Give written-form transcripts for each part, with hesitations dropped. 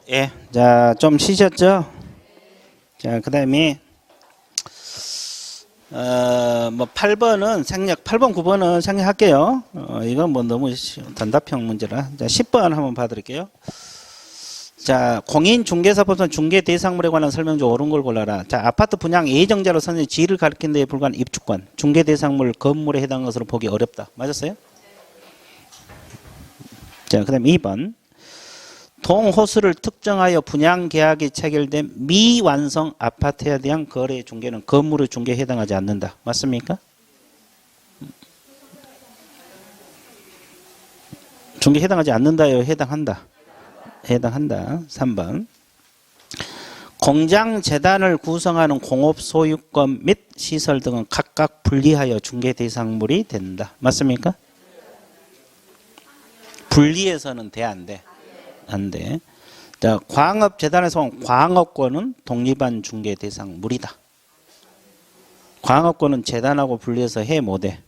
예, 자, 좀 쉬셨죠? 자, 그 다음에, 뭐, 8번은 생략, 8번, 9번은 생략할게요. 이건 뭐 너무 단답형 문제라. 자, 10번 한번 봐드릴게요. 자, 공인중개사법상 중개대상물에 관한 설명 중 옳은 걸 골라라. 자, 아파트 분양 예정자로 선정 지위를 가리킨 데에 불과한 입주권, 중개대상물 건물에 해당하는 것으로 보기 어렵다. 맞았어요? 자, 그 다음 2번. 동호수를 특정하여 분양 계약이 체결된 미완성 아파트에 대한 거래 중개는 건물의 중개에 해당하지 않는다. 맞습니까? 중개에 해당하지 않는다요? 해당한다. 해당한다. 3번. 공장 재단을 구성하는 공업 소유권 및 시설 등은 각각 분리하여 중개 대상물이 된다. 맞습니까? 분리해서는 돼, 안 돼? 안 돼. 자, 광업재단에서 온 광업권은 독립한 중개 대상물이다. 광업권은 재단하고 분리해서 해 못해?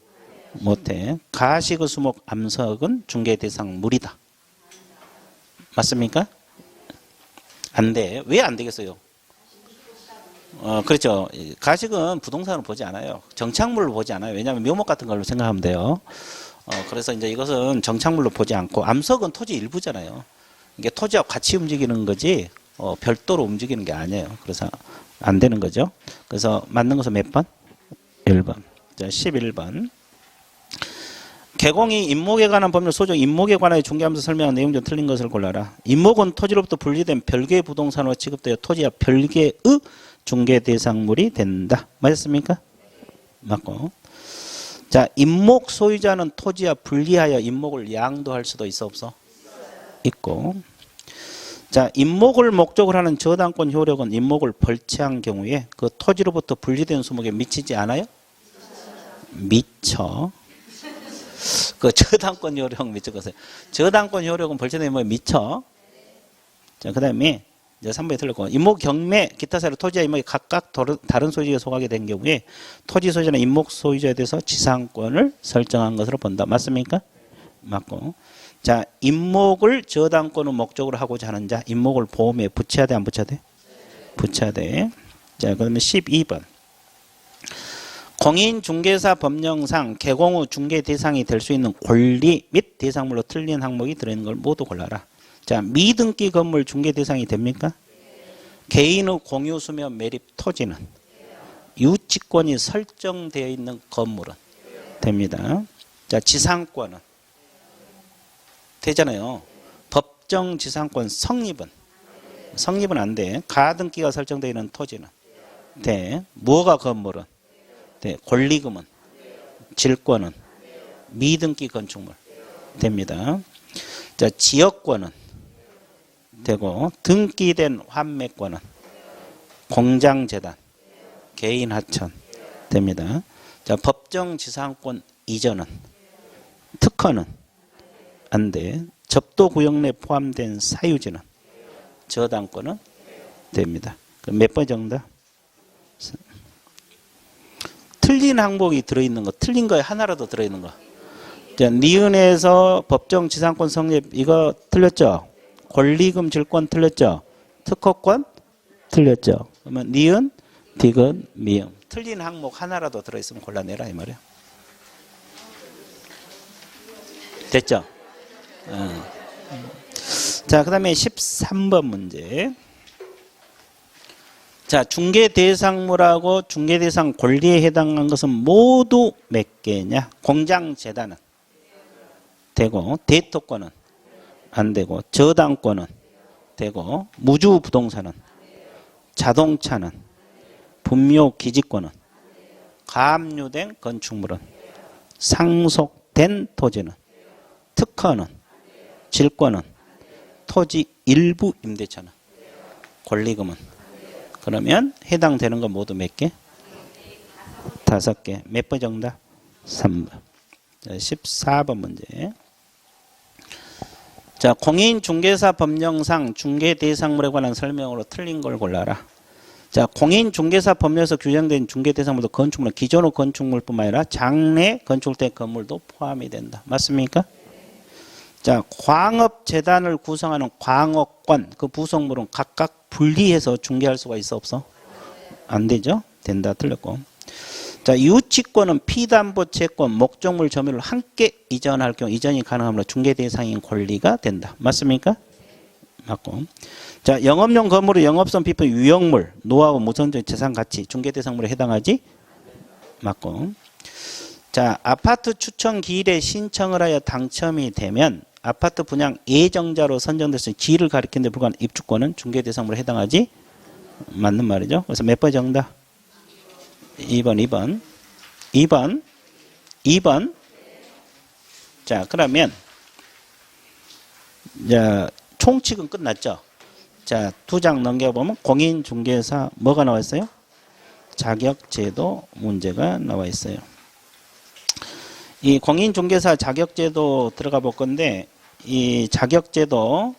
못해. 가시그 수목 암석은 중개 대상물이다. 맞습니까? 안 돼. 왜 안 되겠어요? 그렇죠. 가식은 부동산을 보지 않아요. 정착물로 보지 않아요. 왜냐하면 묘목 같은 걸로 생각하면 돼요. 그래서 이제 이것은 정착물로 보지 않고 암석은 토지 일부잖아요. 이게 토지와 같이 움직이는 거지 별도로 움직이는 게 아니에요. 그래서 안 되는 거죠. 그래서 맞는 것은 몇 번? 1번. 자, 11번. 개공이 임목에 관한 법률 소정 임목에 관하여 중개하면서 설명한 내용 중 틀린 것을 골라라. 임목은 토지로부터 분리된 별개의 부동산으로 취급되어 토지와 별개의 중개 대상물이 된다. 맞았습니까? 맞고. 자, 임목 소유자는 토지와 분리하여 임목을 양도할 수도 있어 없어? 있고. 자, 임목을 목적으로 하는 저당권 효력은 임목을 벌채한 경우에 그 토지로부터 분리된 수목에 미치지 않아요? 미쳐. 그 저당권 효력 미쳐보세요. 저당권 효력은 벌채된 임목에 미쳐. 자, 그 다음에 이제 3번에 틀렸고, 임목 경매 기타 사유로 토지와 임목이 각각 다른 소유주에 속하게 된 경우에 토지 소유자는 임목 소유자에 대해서 지상권을 설정한 것으로 본다. 맞습니까? 맞고. 자, 임목을 저당권을 목적으로 하고자 하는 자, 임목을 보험에 붙여야 돼, 안 붙여야 돼? 붙여야 돼. 자, 그러면 12번. 공인중개사 법령상 개공 후 중개 대상이 될 수 있는 권리 및 대상물로 틀린 항목이 들어있는 걸 모두 골라라. 자, 미등기 건물 중개 대상이 됩니까? 개인의 공유 수면 매립 토지는 유치권이 설정되어 있는 건물은 됩니다. 자, 지상권은 되잖아요. 법정 지상권 성립은 안 돼. 가등기가 설정되어 있는 토지는 돼. 뭐가 건물은 돼. 권리금은 질권은 미등기 건축물 됩니다. 자, 지역권은 되고 등기된 환매권은 공장재단 개인 하천 됩니다. 자, 법정 지상권 이전은 특허는 안 돼. 접도구역 내 포함된 사유지는 저당권은 됩니다. 몇 번 정답? 틀린 항목이 들어있는 거, 틀린 거에 하나라도 들어있는 거. 자, 니은에서 법정 지상권 성립 이거 틀렸죠? 권리금 질권 틀렸죠? 특허권 틀렸죠? 그러면 니은, 디귿, 미음. 틀린 항목 하나라도 들어있으면 골라내라 이 말이야. 됐죠? 자, 그 다음에 13번 문제. 자, 중개대상물하고 중개대상 권리에 해당한 것은 모두 몇 개냐? 공장재단은 되고, 대토권은 안 되고, 저당권은 되고, 무주부동산은, 자동차는, 분묘기지권은, 가압류된 건축물은, 상속된 토지는, 특허는, 질권은, 토지 일부 임대차는, 권리금은. 그러면 해당되는 건 모두 몇 개? 5개. 몇 번 정답? 3번. 자, 14번 문제. 자, 공인중개사 법령상 중개대상물에 관한 설명으로 틀린 걸 골라라. 자, 공인중개사 법령에서 규정된 중개대상물도 건축물, 기존의 건축물뿐만 아니라 장래 건축된 건물도 포함이 된다. 맞습니까? 자, 광업재단을 구성하는 광업권 그 부속물은 각각 분리해서 중개할 수가 있어 없어? 안 되죠? 된다. 틀렸고. 자, 유치권은 피담보 채권, 목적물 점유를 함께 이전할 경우 이전이 가능하므로 중개 대상인 권리가 된다. 맞습니까? 맞고. 자, 영업용 건물의 영업성 비품 유형물, 노하우, 무선적 재산 가치 중개 대상물에 해당하지? 맞고. 자, 아파트 추천 기일에 신청을 하여 당첨이 되면 아파트 분양 예정자로 선정됐을 기일을 가리키는 데 불과한 입주권은 중개 대상물에 해당하지? 맞는 말이죠. 그래서 몇 번 정답? 2번. 자, 그러면 자, 총칙은 끝났죠. 자, 2장 넘겨보면 공인중개사 뭐가 나와 있어요? 자격제도 문제가 나와 있어요. 이 공인중개사 자격제도 들어가 볼 건데 이 자격제도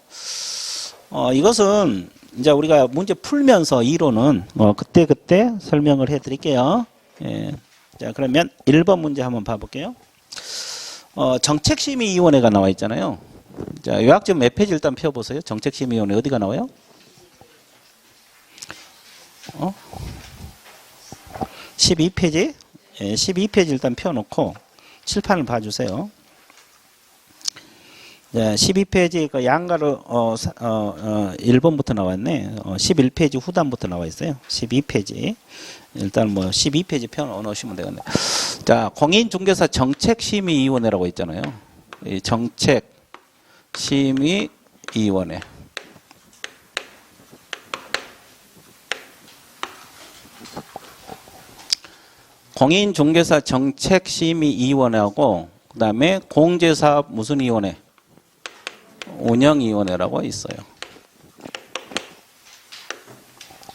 이것은 이제 우리가 문제 풀면서 이론은 그때 설명을 해 드릴게요. 예. 자, 그러면 1번 문제 한번 봐볼게요. 정책심의위원회가 나와 있잖아요. 자, 요약점 몇 페이지 일단 펴보세요. 정책심의위원회 어디가 나와요? 12페이지? 예, 12페이지 일단 펴놓고 칠판을 봐주세요. 자, 12페이지 그 양가로 1번부터 나왔네. 11페이지 후단부터 나와 있어요. 12페이지. 일단 뭐 12페이지 편 넣으시면 되겠네. 자, 공인중개사 정책심의위원회라고 있잖아요. 이 정책심의위원회. 공인중개사 정책심의위원회하고 그 다음에 공제사업 무슨 위원회? 운영위원회라고 있어요.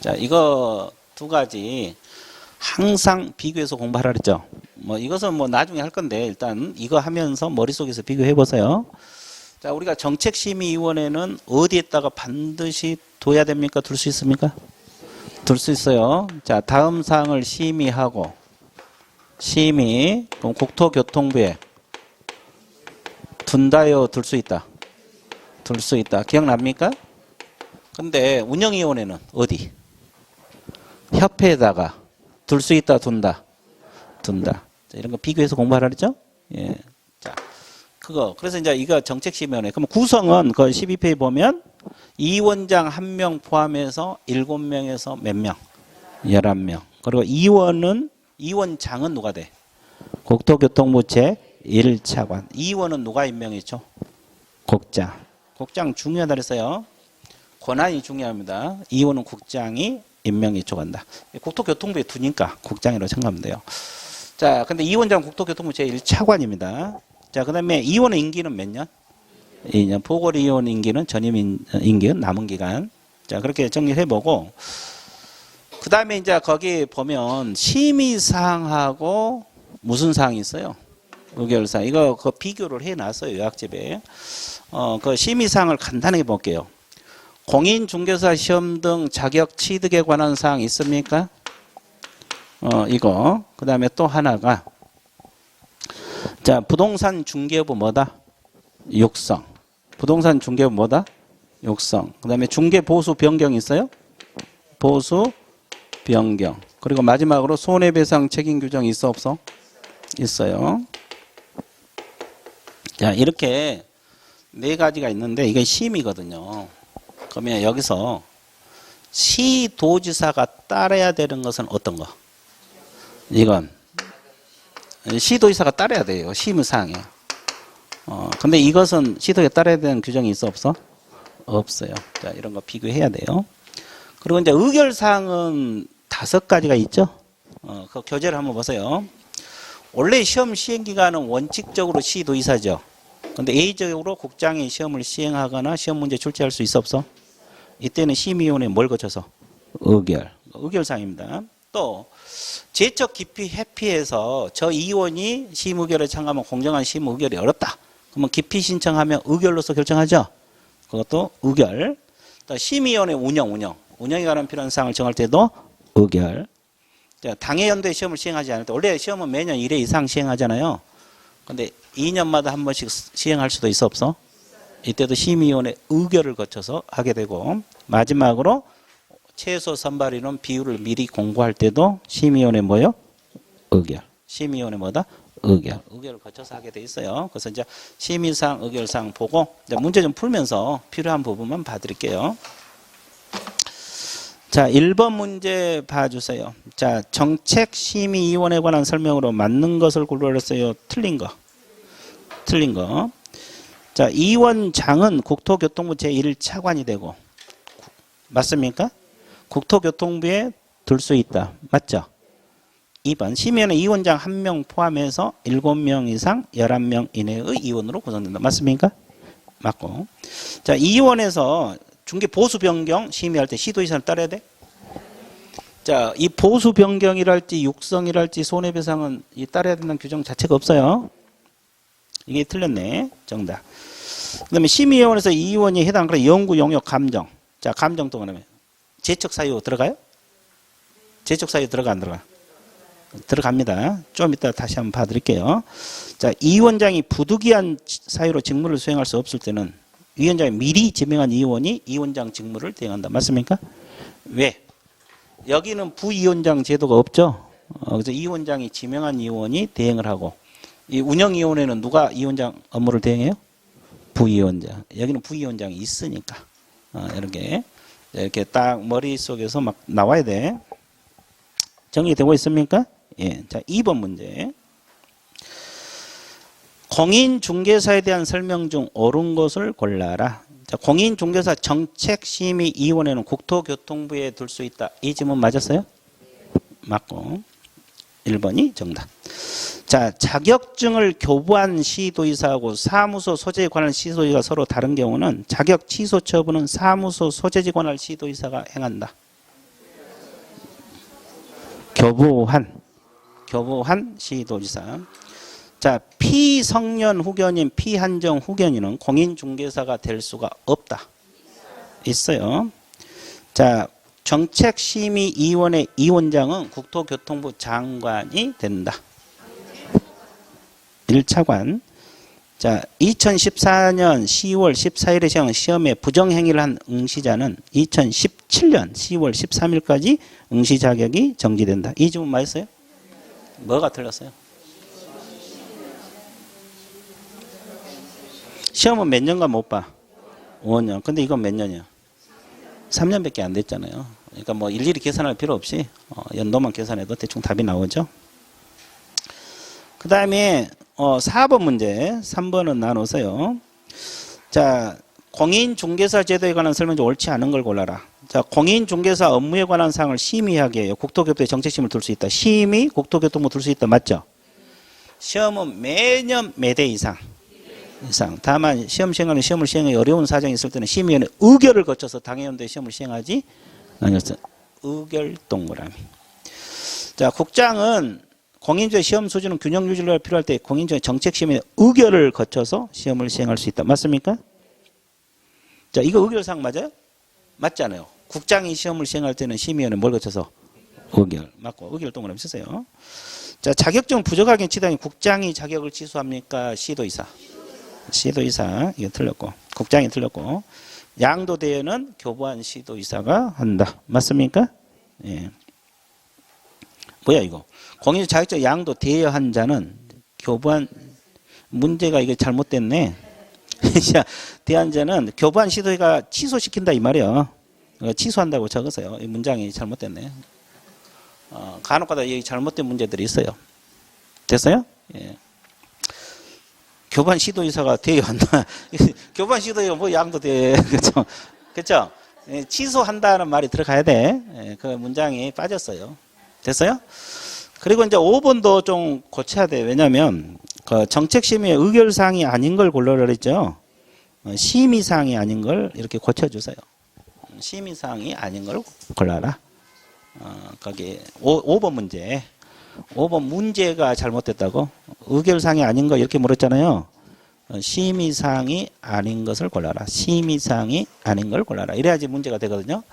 자, 이거 두 가지 항상 비교해서 공부하라 그랬죠. 뭐 이것은 뭐 나중에 할 건데 일단 이거 하면서 머릿속에서 비교해 보세요. 자, 우리가 정책심의위원회는 어디에다가 반드시 둬야 됩니까? 둘 수 있습니까? 둘 수 있어요. 자, 다음 사항을 심의하고 그럼 국토교통부에 둔다요, 둘 수 있다. 둘 수 있다. 기억납니까? 근데 운영위원회는 어디? 협회에다가 둘 수 있다, 둔다. 자, 이런 거 비교해서 공부하라 그랬죠? 예. 자, 그래서 이제 이거 정책심의위원회. 그럼 구성은 그 12페이지 보면 이원장 1명 포함해서 7명에서 몇 명? 11명. 그리고 이원장은 누가 돼? 국토교통부 제1차관. 이원은 누가 임명했죠? 국장 중요하다 그랬어요. 권한이 중요합니다. 이원은 국장이 임명이 쪽한다. 국토교통부에 두니까 국장이라고 생각하면 돼요. 자, 근데 이원장 국토교통부 제1차관입니다. 자, 그 다음에 이원의 임기는 몇 년? 2년. 보궐이원 임기는 전임 임기는 남은 기간. 자, 그렇게 정리해보고 그 다음에 이제 거기 보면 심의사항하고 무슨 사항이 있어요? 의결사항. 이거 그 비교를 해놨어요. 요약집에. 그 심의사항을 간단하게 볼게요. 공인중개사 시험 등 자격 취득에 관한 사항 있습니까? 이거. 그 다음에 또 하나가 자, 부동산 중개부 뭐다? 육성. 부동산 중개부 뭐다? 육성. 그 다음에 중개 보수 변경 있어요? 보수 변경. 그리고 마지막으로 손해배상 책임 규정 있어 없어? 있어요. 자, 이렇게 네 가지가 있는데 이게 심의거든요. 그러면 여기서 시도지사가 따라야 되는 것은 어떤 거? 이건 시도지사가 따라야 돼요. 심의사항에. 근데 이것은 시도에 따라야 되는 규정이 있어 없어? 없어요. 자, 이런 거 비교해야 돼요. 그리고 이제 의결사항은 5가지가 있죠. 그 교재를 한번 보세요. 원래 시험 시행기간은 원칙적으로 시도지사죠. 근데 예외적으로 국장이 시험을 시행하거나 시험 문제 출제할 수 있어 없어? 이때는 심의위원회 뭘 거쳐서? 의결사항입니다. 또 제적 기피 회피해서 저 의원이 심의결에 참가하면 공정한 심의결이 어렵다. 그러면 기피 신청하면 의결로서 결정하죠. 그것도 의결. 또 심의위원회 운영에 관한 필요한 사항을 정할 때도 의결. 당해 연도에 시험을 시행하지 않을 때 원래 시험은 매년 1회 이상 시행하잖아요. 근데 2년마다 한 번씩 시행할 수도 있어 없어? 이때도 심의위원회 의결을 거쳐서 하게 되고 마지막으로 최소 선발인원 비율을 미리 공고할 때도 심의위원회 뭐요? 의결. 심의위원회 뭐다? 의결. 의결을 거쳐서 하게 돼 있어요. 그래서 이제 심의사항, 의결사항 보고 이제 문제 좀 풀면서 필요한 부분만 봐드릴게요. 자, 1번 문제 봐주세요. 자, 정책심의위원회에 관한 설명으로 맞는 것을 골라냈어요. 틀린 거. 틀린 거. 자, 위원장은 국토교통부 제1차관이 되고 맞습니까? 국토교통부에 둘 수 있다. 맞죠? 2번 심의위원회 위원장 1명 포함해서 7명 이상 11명 이내의 위원으로 구성된다. 맞습니까? 맞고. 자, 위원회에서 중개 보수 변경 심의할 때 시도의사를 따라야 돼? 자, 이 보수 변경이랄지 육성이랄지 손해배상은 이 따라야 된다는 규정 자체가 없어요. 이게 틀렸네. 정답. 그 다음에 심의위원회에서 이 위원이 해당하는 연구 용역 감정. 자, 감정 또 그러면 제척 사유 들어가요? 제척 사유 들어가 안 들어가? 들어갑니다. 좀 이따 다시 한번 봐드릴게요. 자, 이 위원장이 부득이한 사유로 직무를 수행할 수 없을 때는 위원장이 미리 지명한 위원이 위원장 직무를 대행한다. 맞습니까? 왜? 여기는 부위원장 제도가 없죠. 그래서 위원장이 지명한 위원이 대행을 하고 이 운영위원회는 누가 위원장 업무를 대행해요? 부위원장. 여기는 부위원장이 있으니까 이렇게 딱 머릿속에서 막 나와야 돼. 정리되고 있습니까? 예. 자, 2번 문제. 공인중개사에 대한 설명 중 옳은 것을 골라라. 자, 공인중개사 정책심의위원회는 국토교통부에 둘 수 있다. 이 질문 맞았어요? 맞고. 1번이 정답. 자, 자격증을 교부한 시도의사하고 사무소 소재에 관한 시도의사가 서로 다른 경우는 자격 취소 처분은 사무소 소재에 관한 시도의사가 행한다. 교부한 시도지사. 자, 피성년 후견인, 피한정 후견인은 공인중개사가 될 수가 없다. 있어요. 자, 정책심의위원회 위원장은 국토교통부 장관이 된다. 1차관. 자, 2014년 10월 14일에 시행한 시험에 부정행위를 한 응시자는 2017년 10월 13일까지 응시 자격이 정지된다. 이 질문 맞았어요? 뭐가 틀렸어요? 시험은 몇 년간 못 봐? 5년. 근데 이건 몇 년이야? 3년밖에 안 됐잖아요. 그러니까 뭐 일일이 계산할 필요 없이 연도만 계산해도 대충 답이 나오죠. 그 다음에 4번 문제, 3번은 나누세요. 자, 공인중개사 제도에 관한 설명 중 옳지 않은 걸 골라라. 자, 공인중개사 업무에 관한 사항을 심의하게 해요. 국토교통부에 정책심을 둘 수 있다. 심의, 국토교통부 둘 수 있다. 맞죠? 시험은 매년 매대 이상. 다만 시험 시행하는 시험을 시행하기 어려운 사정이 있을 때는 심의위원회 의결을 거쳐서 당해연대 시험을 시행하지 않았어요. 의결 동그라미. 자, 국장은 공인중개 시험 수준은 균형 유지가 필요할 때 공인중개 정책심의 의결을 거쳐서 시험을 시행할 수 있다. 맞습니까? 자, 이거 의결사항 맞아요? 맞지 않아요? 국장이 시험을 시행할 때는 심의위원회 뭘 거쳐서? 의결. 맞고 의결 동그라미 쓰세요. 자, 자격증 부족하게 치다니 국장이 자격을 취소합니까? 시도의사. 시도의사. 이게 틀렸고 국장이 틀렸고 양도대여는 교부한 시도의사가 한다. 맞습니까? 예. 뭐야 이거? 공인중 자격증 양도 대여한 자는 교부한 문제가 이게 잘못됐네. 대한 자는 교부한 시도가 취소시킨다 이 말이야. 취소한다고 적으세요. 이 문장이 잘못됐네. 간혹가다 이 잘못된 문제들이 있어요. 됐어요? 예. 교부한 시도의사가 대여한다. 교부한 시도의사 뭐 양도 대여. 그렇죠? 그렇죠? 예, 취소한다는 말이 들어가야 돼. 예, 그 문장이 빠졌어요. 됐어요? 그리고 이제 5번도 좀 고쳐야 돼. 왜냐하면 그 정책심의의 의결사항이 아닌 걸 골라라 그랬죠. 심의사항이 아닌 걸 이렇게 고쳐주세요. 심의사항이 아닌 걸 골라라. 거기 5번 문제. 5번 문제가 잘못됐다고? 의결사항이 아닌 거 이렇게 물었잖아요. 심의사항이 아닌 것을 골라라. 심의사항이 아닌 걸 골라라. 이래야지 문제가 되거든요.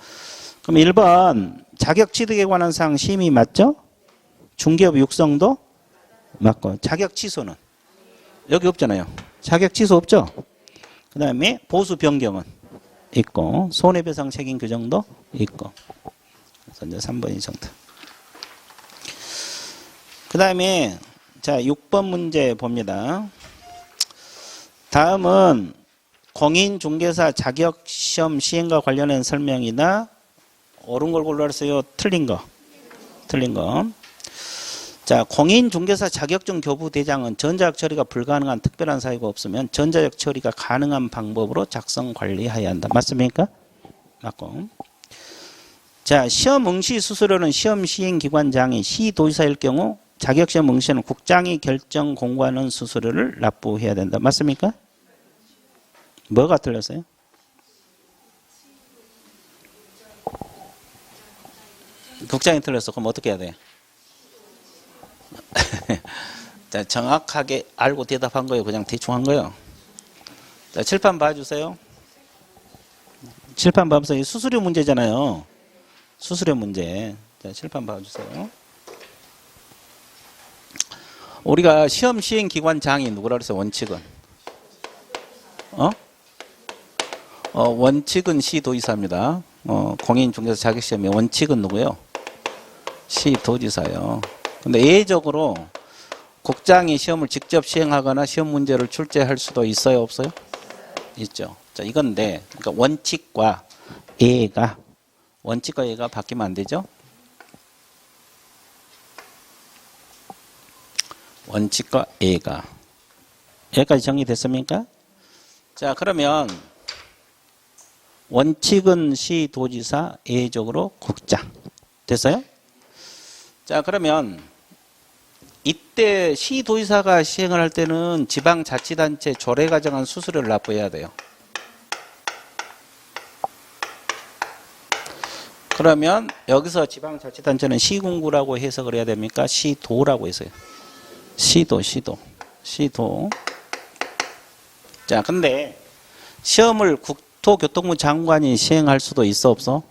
그럼 1번 자격 취득에 관한 사항 심의 맞죠? 중개업 육성도 맞고 자격 취소는 여기 없잖아요. 자격 취소 없죠? 그 다음에 보수 변경은 있고, 손해배상 책임 규정도 있고. 그래서 이제 3번이 정답. 그 다음에, 자, 6번 문제 봅니다. 다음은 공인중개사 자격시험 시행과 관련된 설명이다. 옳은 걸 골라주세요. 틀린 거. 틀린 거. 자, 공인중개사 자격증 교부 대장은 전자적 처리가 불가능한 특별한 사유가 없으면 전자적 처리가 가능한 방법으로 작성 관리해야 한다. 맞습니까? 맞고. 자, 시험 응시 수수료는 시험 시행 기관장이 시도지사일 경우 자격시험 응시는 국장이 결정 공고하는 수수료를 납부해야 된다. 맞습니까? 뭐가 틀렸어요? 국장이 틀렸어. 그럼 어떻게 해야 돼? 자, 정확하게 알고 대답한 거예요? 그냥 대충 한 거예요? 자, 칠판 봐주세요. 칠판 봐보세요. 이 수수료 문제잖아요. 수수료 문제. 자, 칠판 봐주세요. 우리가 시험 시행 기관장이 누구라 그랬어요? 원칙은? 원칙은 시도지사입니다. 공인중개사 자격시험의 원칙은 누구예요? 시도지사요. 근데 예외적으로 국장이 시험을 직접 시행하거나 시험 문제를 출제할 수도 있어요? 없어요? 있죠. 자, 이건데, 그러니까 원칙과 예가 바뀌면 안 되죠? 원칙과 예가. 여기까지 정리됐습니까? 자, 그러면 원칙은 시도지사, 예외적으로 국장. 됐어요? 자, 그러면 이때 시도지사가 시행을 할 때는 지방자치단체 조례가 정한 수수료를 납부해야 돼요. 그러면 여기서 지방자치단체는 시군구라고 해석을 해야 됩니까? 시도라고 해서요. 시도. 자, 근데 시험을 국토교통부 장관이 시행할 수도 있어, 없어?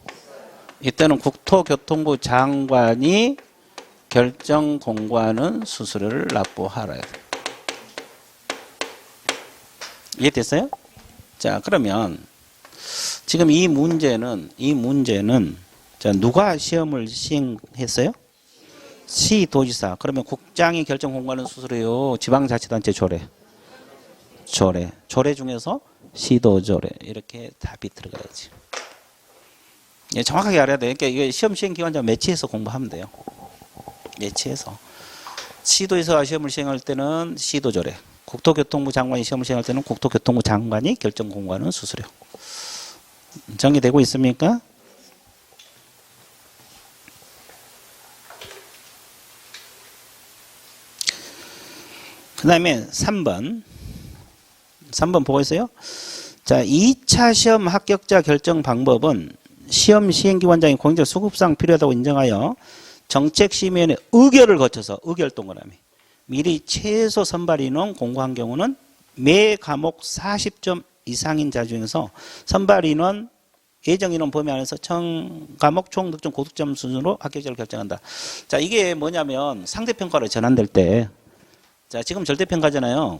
이때는 국토교통부 장관이 결정 공고하는 수수료를 납부하라. 이해됐어요? 자, 그러면 지금 이 문제는 자, 누가 시험을 시행했어요? 시도지사. 그러면 국장이 결정 공고하는 수수료요. 지방자치단체 조례 중에서 시도조례. 이렇게 답이 들어가야지. 예, 정확하게 알아야 돼요. 그러니까 이게 시험 시행 기관장 매치해서 공부하면 돼요. 매치해서. 시도에서 시험을 시행할 때는 시도조례. 국토교통부 장관이 시험을 시행할 때는 국토교통부 장관이 결정 공고하는 수수료. 정리되고 있습니까? 그 다음에 3번 보고 있어요. 자, 2차 시험 합격자 결정 방법은 시험 시행기관장이 공인적 수급상 필요하다고 인정하여 정책심의위원회 의결을 거쳐서 의결 동그라미 미리 최소 선발 인원 공고한 경우는 매 과목 40점 이상인 자 중에서 선발 인원 예정 인원 범위 안에서 청 과목 총 득점 고득점 수준으로 합격자를 결정한다. 자, 이게 뭐냐면 상대평가로 전환될 때, 자, 지금 절대평가잖아요.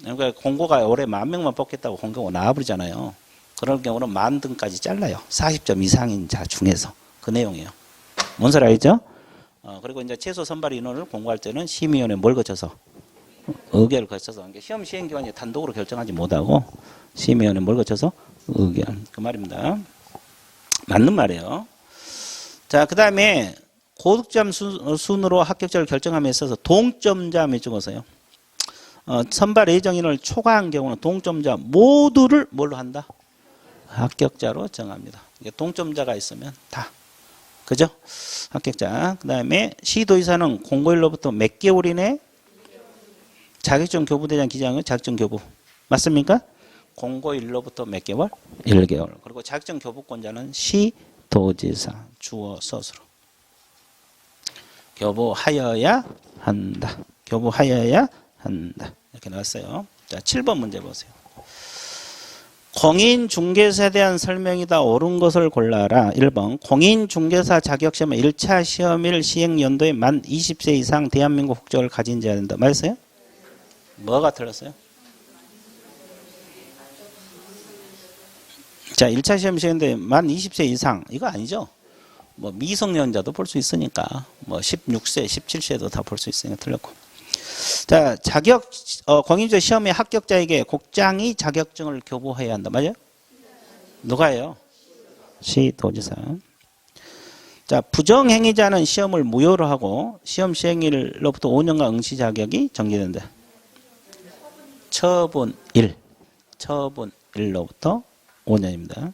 그러니까 공고가 올해 10,000명만 뽑겠다고 공고가 나와버리잖아요. 그럴 경우는 10,000등까지 잘라요. 40점 이상인 자 중에서. 그 내용이에요. 뭔 소리 알죠? 그리고 이제 최소 선발 인원을 공고할 때는 심의위원회 뭘 거쳐서? 의결을 거쳐서. 그러니까 시험 시행기관이 단독으로 결정하지 못하고 심의위원회 뭘 거쳐서? 의결. 그 말입니다. 맞는 말이에요. 자, 그 다음에 고득점 순으로 합격자를 결정함에 있어서 동점자 몇 적어서요. 선발 예정인을 초과한 경우는 동점자 모두를 뭘로 한다? 합격자로 정합니다. 동점자가 있으면 다. 그죠? 합격자. 그 다음에 시도지사는 공고일로부터 몇 개월 이내 자격증 교부대장 기장의 자격증 교부. 맞습니까? 공고일로부터 몇 개월? 1개월. 그리고 자격증 교부권자는 시도지사. 주어 서술어. 교부하여야 한다. 교부하여야 한다. 이렇게 나왔어요. 자, 7번 문제 보세요. 공인중개사에 대한 설명이다. 옳은 것을 골라라. 1번 공인중개사 자격시험은 1차 시험일 시행연도에 만 20세 이상 대한민국 국적을 가진 자야 된다. 맞았어요? 뭐가 틀렸어요? 자, 1차 시험 시행인데 만 20세 이상 이거 아니죠? 뭐 미성년자도 볼 수 있으니까 뭐 16세, 17세도 다 볼 수 있으니까 틀렸고. 자, 공인중개사 시험의 합격자에게 국장이 자격증을 교부해야 한다. 맞아요? 누가 해요? 시도지사. 자, 부정행위자는 시험을 무효로 하고 시험 시행일로부터 5년간 응시 자격이 정지된다. 처분 1로부터 5년입니다.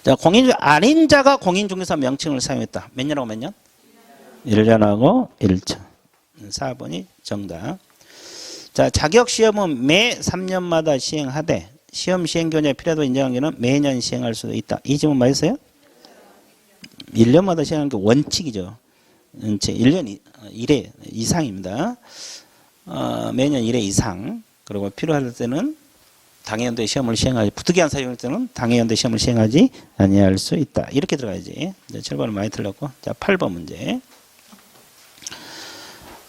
자, 아닌 자가 공인중개사 명칭을 사용했다. 몇 년하고 몇 년? 1년하고 1차. 4번이 정답. 자, 자격시험은 매 3년마다 시행하되 시험 시행 교재에 필요하다고 인정한 경우는 매년 시행할 수도 있다. 이 질문 맞으세요? 1년마다 시행하는 게 원칙이죠. 1년 1회 이상입니다. 매년 1회 이상. 그리고 필요할 때는 당해연대 시험을 시행하지, 부득이한 사유일 때는 당해연대 시험을 시행하지 아니할 수 있다. 이렇게 들어가야지. 7번은 많이 틀렸고. 자, 8번 문제.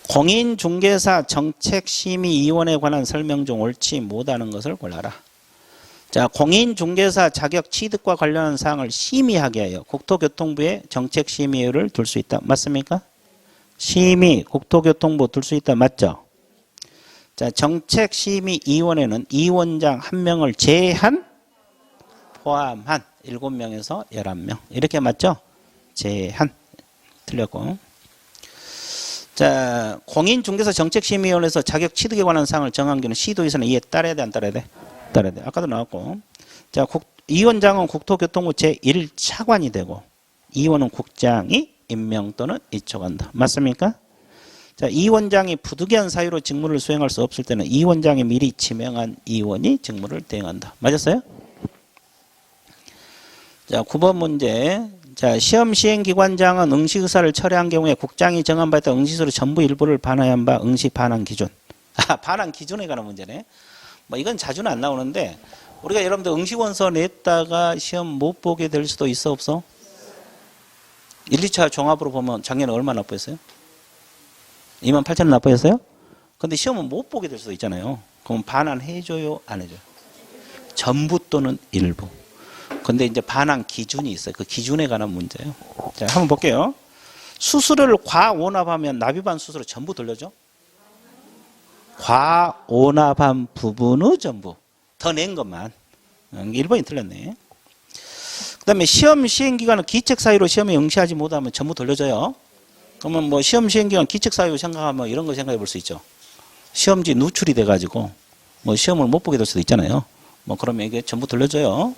공인중개사 정책심의위원회에 관한 설명 중 옳지 못하는 것을 골라라. 자, 공인중개사 자격 취득과 관련한 사항을 심의하게 하여 국토교통부에 정책심의위를 둘 수 있다. 맞습니까? 심의, 국토교통부 둘 수 있다. 맞죠? 자, 정책심의위원회는 위원장 1명을 제한, 포함한 7명에서 11명. 이렇게 맞죠? 제한. 틀렸고. 자, 공인중개사 정책심의위원회에서 자격 취득에 관한 사항을 정한 경우는 시도의사는 이에 따라야 돼, 안 따라야 돼? 따라야 돼. 아까도 나왔고. 자, 위원장은 국토교통부 제1차관이 되고, 위원은 국장이 임명 또는 이촉한다. 맞습니까? 자, 이 원장이 부득이한 사유로 직무를 수행할 수 없을 때는 이 원장이 미리 지명한 이원이 직무를 대행한다. 맞았어요? 자, 9번 문제. 자, 시험 시행 기관장은 응시 의사를 철회한 경우에 국장이 정한 바에 따라 응시서류 전부 일부를 반환한 바 응시 반환 기준. 반환 기준에 관한 문제네. 뭐 이건 자주는 안 나오는데 우리가 여러분들 응시원서 냈다가 시험 못 보게 될 수도 있어 없어? 1, 2차 종합으로 보면 작년에 얼마나 납부했어요? 28,000원 납부했어요? 근데 시험은 못 보게 될 수도 있잖아요. 그럼 반환해줘요? 안 해줘요? 전부 또는 일부. 근데 이제 반환 기준이 있어요. 그 기준에 관한 문제예요. 자, 한번 볼게요. 수수료를 과오납하면 납입한 수수료 전부 돌려줘? 과오납한 부분의 전부. 더 낸 것만. 1번이 틀렸네. 그 다음에 시험 시행기간은 기책사유로 시험에 응시하지 못하면 전부 돌려줘요. 그러면 뭐 시험 시행기간 기책사유 생각하면 이런 거 생각해 볼 수 있죠. 시험지 누출이 돼가지고 뭐 시험을 못 보게 될 수도 있잖아요. 뭐 그러면 이게 전부 돌려줘요.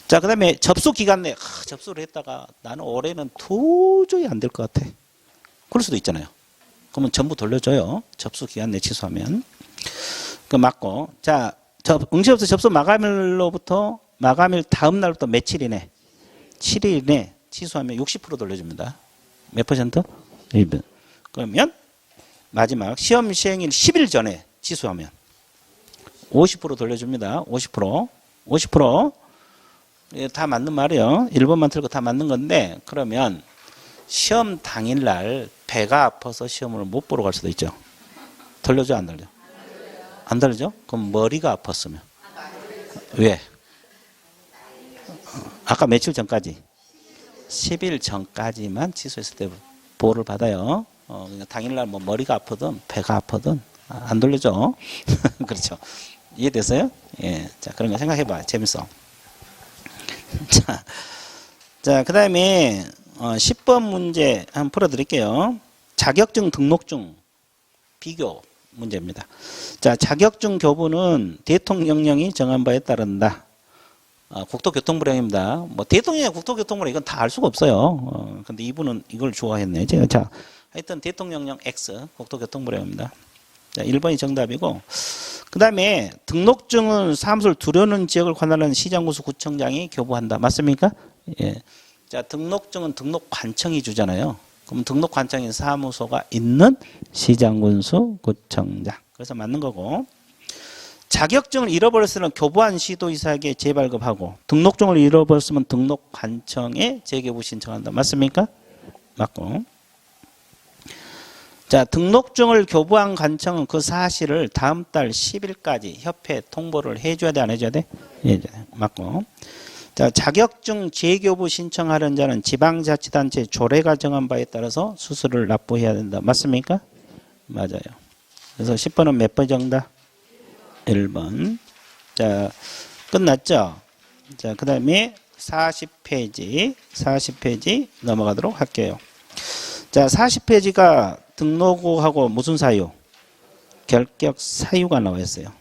자, 그 다음에 접수 기간 내에 접수를 했다가 나는 올해는 도저히 안 될 것 같아. 그럴 수도 있잖아요. 그러면 전부 돌려줘요. 접수 기간 내 취소하면. 그 맞고. 자, 응시업소 접수 마감일로부터 마감일 다음 날부터 며칠이네? 7일이네. 취소하면 60% 돌려줍니다. 몇 %? 1번. 그러면 마지막 시험 시행일 10일 전에 취소하면 50% 돌려줍니다. 50%. 50%. 다 맞는 말이에요. 1번만 틀고 다 맞는 건데 그러면 시험 당일날 배가 아파서 시험을 못 보러 갈 수도 있죠. 돌려줘 안 돌려? 안 돌려줘? 그럼 머리가 아팠으면. 왜? 아까 며칠 전까지? 10일 전까지만 취소했을 때 보호를 받아요. 당일날 뭐 머리가 아프든 배가 아프든 안 돌려줘. 그렇죠. 이해됐어요? 예. 자, 그런 거 생각해봐. 재밌어. 자, 그 다음에 10번 문제 한번 풀어드릴게요. 자격증 등록증 비교 문제입니다. 자, 자격증 교부는 대통령령이 정한 바에 따른다. 국토교통부령입니다. 뭐 대통령의 국토교통부령 이건 다 알 수가 없어요. 근데 이분은 이걸 좋아했네. 자, 하여튼 대통령령 X 국토교통부령입니다. 자, 1번이 정답이고 그 다음에 등록증은 사무소를 두려는 지역을 관할하는 시장군수 구청장이 교부한다. 맞습니까? 예. 자, 등록증은 등록관청이 주잖아요. 그럼 등록관청인 사무소가 있는 시장군수 구청장. 그래서 맞는 거고. 자격증을 잃어버렸으면 교부한 시도이사에게 재발급하고 등록증을 잃어버렸으면 등록관청에 재교부 신청한다. 맞습니까? 맞고. 자, 등록증을 교부한 관청은 그 사실을 다음 달 10일까지 협회에 통보를 해줘야 돼, 안 해줘야 돼? 해줘야 돼. 맞고. 자, 자격증 재교부 신청하는 자는 지방자치단체 조례가 정한 바에 따라서 수수료를 납부해야 된다. 맞습니까? 맞아요. 그래서 10번은 몇 번 정답? 1번. 자, 끝났죠? 자, 그 다음에 40페이지 넘어가도록 할게요. 자, 40페이지가 등록하고 무슨 사유? 결격 사유가 나와 있어요.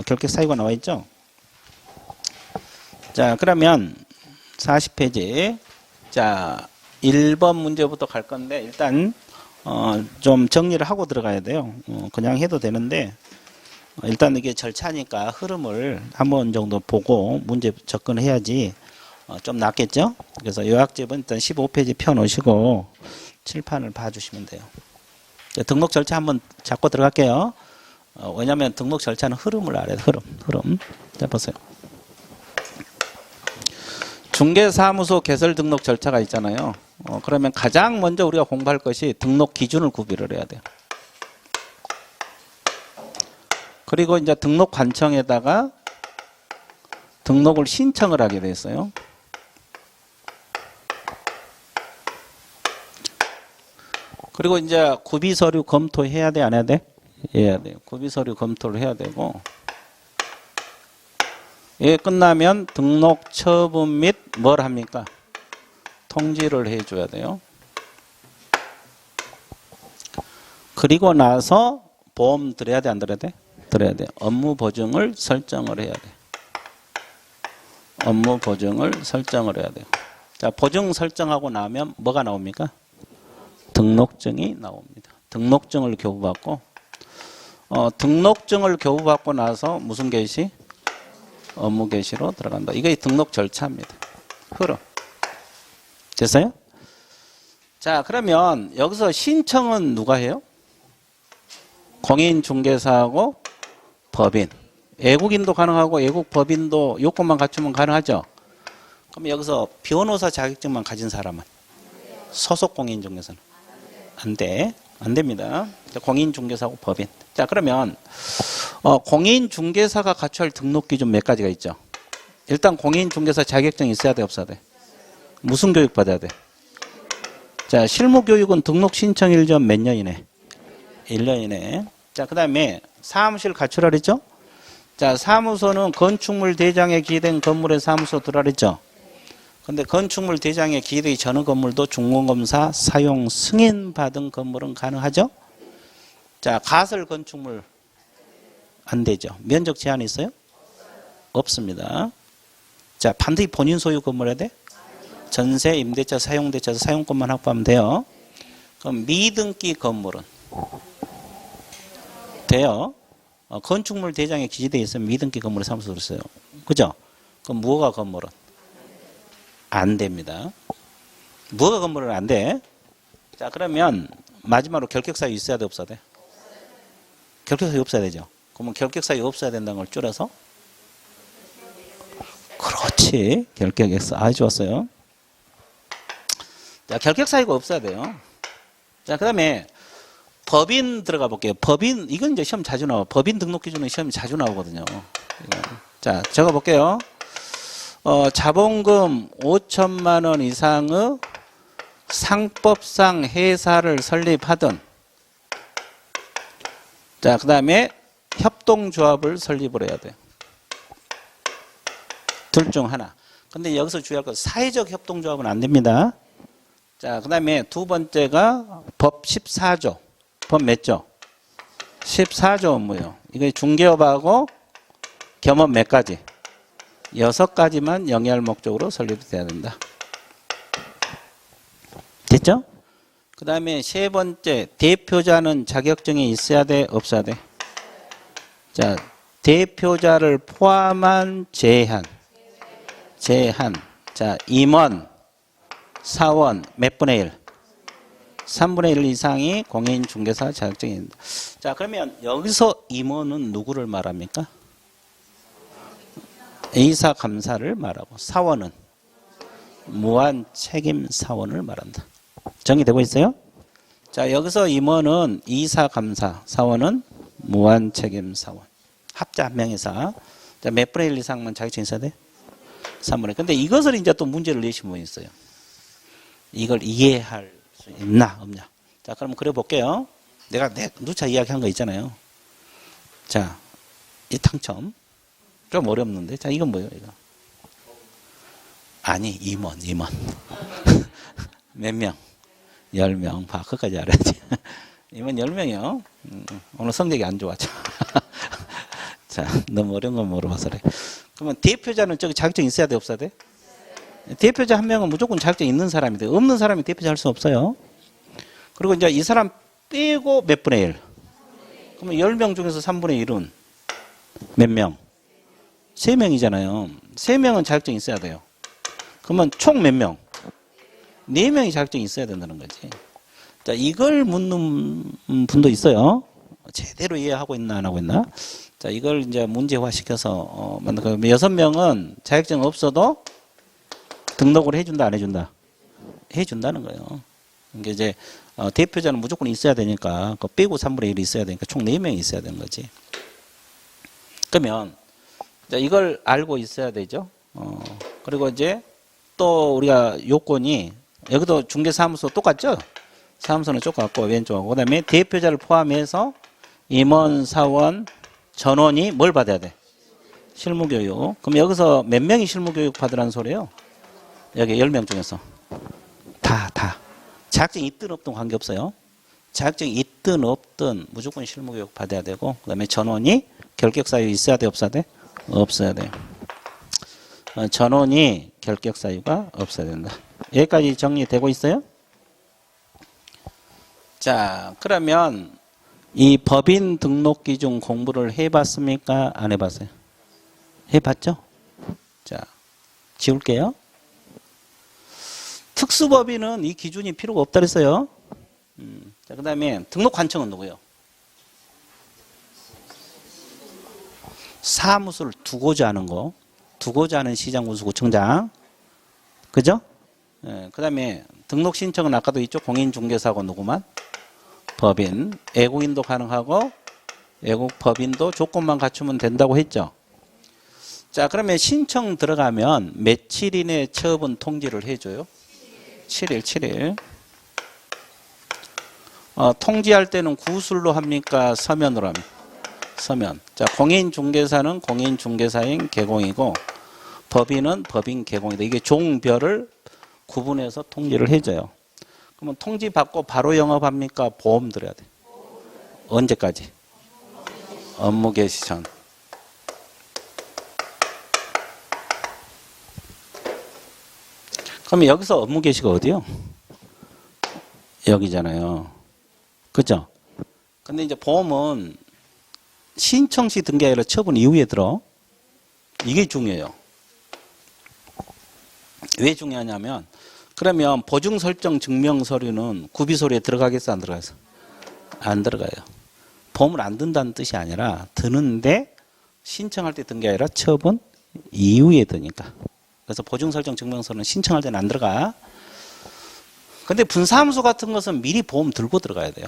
결격 사유가 나와 있죠? 자, 그러면 40페이지. 자, 1번 문제부터 갈 건데, 일단, 좀 정리를 하고 들어가야 돼요. 그냥 해도 되는데, 일단 이게 절차니까 흐름을 한 번 정도 보고 문제 접근해야지 좀 낫겠죠? 그래서 요약집은 일단 15페이지 펴놓으시고 칠판을 봐주시면 돼요. 등록 절차 한번 잡고 들어갈게요. 왜냐하면 등록 절차는 흐름을 알아야 돼요. 흐름. 자, 보세요. 중개사무소 개설 등록 절차가 있잖아요. 그러면 가장 먼저 우리가 공부할 것이 등록 기준을 구비를 해야 돼요. 그리고 이제 등록 관청에다가 등록을 신청을 하게 됐어요. 그리고 이제 구비 서류 검토해야 돼, 안 해야 돼? 해야 돼요. 구비 서류 검토를 해야 되고, 이게 끝나면 등록 처분 및 뭘 합니까? 통지를 해줘야 돼요. 그리고 나서 보험 들어야 돼, 안 들어야 돼? 들어야 돼. 업무 보증을 설정을 해야 돼. 업무 보증을 설정을 해야 돼요. 자, 보증 설정하고 나면 뭐가 나옵니까? 등록증이 나옵니다. 등록증을 교부받고, 등록증을 교부받고 나서 무슨 개시? 업무 개시로 들어간다. 이게 등록 절차입니다. 흐름. 됐어요? 자, 그러면 여기서 신청은 누가 해요? 공인중개사하고 법인. 애국인도 가능하고 애국 법인도 요건만 갖추면 가능하죠? 그럼 여기서 변호사 자격증만 가진 사람은? 소속 공인중개사는? 안 돼. 안 됩니다. 공인중개사하고 법인. 자, 그러면 공인중개사가 갖춰야 할 등록 기준 몇 가지가 있죠? 일단 공인중개사 자격증이 있어야 돼, 없어야 돼? 무슨 교육 받아야 돼? 자, 실무교육은 등록 신청일 전 몇 년 이내? 1년 이내. 자, 그 다음에 사무실 갖추라 그랬죠? 자, 사무소는 건축물 대장에 기재된 건물의 사무소 들어라 그랬죠? 근데 건축물 대장에 기재되기 전의 건물도 중공검사 사용 승인 받은 건물은 가능하죠? 자, 가설 건축물 안 되죠. 면적 제한 있어요? 없습니다. 자, 반드시 본인 소유 건물해야 돼? 전세, 임대차, 사용대차, 사용권만 확보하면 돼요. 그럼 미등기 건물은 돼요. 건축물 대장에 기재되어 있으면 미등기 건물에 사무소를 써요. 그죠? 그럼 무허가 건물은 안 됩니다. 무허가 건물은 안 돼. 자, 그러면 마지막으로 결격사유 있어야 돼, 없어야 돼? 결격사유 없어야 되죠. 그러면 결격사유 없어야 된다는 걸 줄여서? 그렇지. 결격사. 아주 좋았어요. 자, 결격사유가 없어야 돼요. 자, 그 다음에 법인 들어가 볼게요. 법인, 이건 이제 시험 자주 나와. 법인 등록 기준은 시험이 자주 나오거든요. 자, 적어 볼게요. 자본금 5천만 원 이상의 상법상 회사를 설립하든, 자, 그 다음에 협동조합을 설립을 해야 돼요. 둘 중 하나. 근데 여기서 주의할 건 사회적 협동조합은 안 됩니다. 자, 그 다음에 두 번째가 법 14조. 법 몇 조? 14조 업무요. 이거 중개업하고 겸업 몇 가지? 6가지만 영위할 목적으로 설립이 돼야 된다. 됐죠? 그 다음에 세 번째, 대표자는 자격증이 있어야 돼, 없어야 돼? 자, 대표자를 포함한 제한. 자, 임원, 사원 몇 분의 1? 3분의 1 이상이 공인중개사 자격증입니다. 자, 그러면 여기서 임원은 누구를 말합니까? A사 감사를 말하고, 사원은 무한 책임 사원을 말한다. 정리되고 있어요? 자, 여기서 임원은 이사감사, 사원은 무한책임사원. 합자 한 명이사. 자, 몇 분의 1 이상만 자격증 있어야 돼? 3분의 1. 근데 이것을 이제 또 문제를 내신 분이 있어요. 이걸 이해할 수 있나, 없냐. 자, 그럼 그래 볼게요. 내가 누차 이야기한 거 있잖아요. 자, 이 당첨. 좀 어렵는데. 자, 이건 뭐예요, 이거? 아니, 임원. 몇 명? 10명. 봐, 그까지 알아야지. 임원 10명이요. 오늘 성적이 안 좋아. 자, 너무 어려운 거 물어봐서 그래. 그러면 대표자는 저기 자격증 있어야 돼, 없어야 돼? 대표자 한 명은 무조건 자격증 있는 사람이 돼. 없는 사람이 대표자 할 수 없어요. 그리고 이제 이 사람 빼고 몇 분의 1? 그러면 10명 중에서 3분의 1은 몇 명? 3명이잖아요. 3명은 자격증 있어야 돼요. 그러면 총 몇 명? 4명이 자격증이 있어야 된다는 거지. 자, 이걸 묻는 분도 있어요. 제대로 이해하고 있나, 안 하고 있나? 자, 이걸 이제 문제화 시켜서, 만든 거예요. 6명은 자격증 없어도 등록을 해준다, 안 해준다? 해준다는 거예요. 그러니까 이제, 대표자는 무조건 있어야 되니까, 그 빼고 3분의 1이 있어야 되니까 총 4명이 있어야 되는 거지. 그러면, 자, 이걸 알고 있어야 되죠. 그리고 이제 또 우리가 요건이, 여기도 중개사무소 똑같죠? 사무소는 똑같고, 왼쪽하고. 그 다음에 대표자를 포함해서 임원, 사원, 전원이 뭘 받아야 돼? 실무교육. 그럼 여기서 몇 명이 실무교육 받으라는 소리예요? 여기 10명 중에서. 다. 자격증 있든 없든 관계없어요. 자격증 있든 없든 무조건 실무교육 받아야 되고, 그 다음에 전원이 결격사유 있어야 돼, 없어야 돼? 없어야 돼. 전원이 결격사유가 없어야 된다. 여기까지 정리되고 있어요? 자, 그러면 이 법인 등록 기준 공부를 해봤습니까? 안 해봤어요? 해봤죠? 자, 지울게요. 특수법인은 이 기준이 필요가 없다 그랬어요. 자, 그 다음에 등록 관청은 누구예요? 사무소를 두고자 하는 거. 두고자 하는 시장군수구청장. 그죠? 예, 그 다음에 등록 신청은 아까도 이쪽 공인중개사고 누구만? 법인. 애국인도 가능하고 애국 법인도 조건만 갖추면 된다고 했죠. 자, 그러면 신청 들어가면 며칠 이내 처분 통지를 해줘요? 7일. 통지할 때는 구술로 합니까? 서면으로 합니까? 서면. 자, 공인중개사는 공인중개사인 개공이고 법인은 법인 개공이다. 이게 종별을 구분해서 통지를 해줘요. 그러면 통지 받고 바로 영업합니까? 보험 들어야 돼. 언제까지? 업무 개시 전. 그러면 여기서 업무 개시가 어디요? 여기잖아요. 그죠? 근데 이제 보험은 신청 시 등기 아니라 처분 이후에 들어. 이게 중요해요. 왜 중요하냐면, 그러면 보증 설정 증명 서류는 구비 서류에 들어가겠어, 안 들어가겠어? 안 들어가요. 보험을 안 든다는 뜻이 아니라 드는데 신청할 때 든 게 아니라 처분 이후에 드니까. 그래서 보증 설정 증명 서류는 신청할 때는 안 들어가. 근데 분사무소 같은 것은 미리 보험 들고 들어가야 돼요.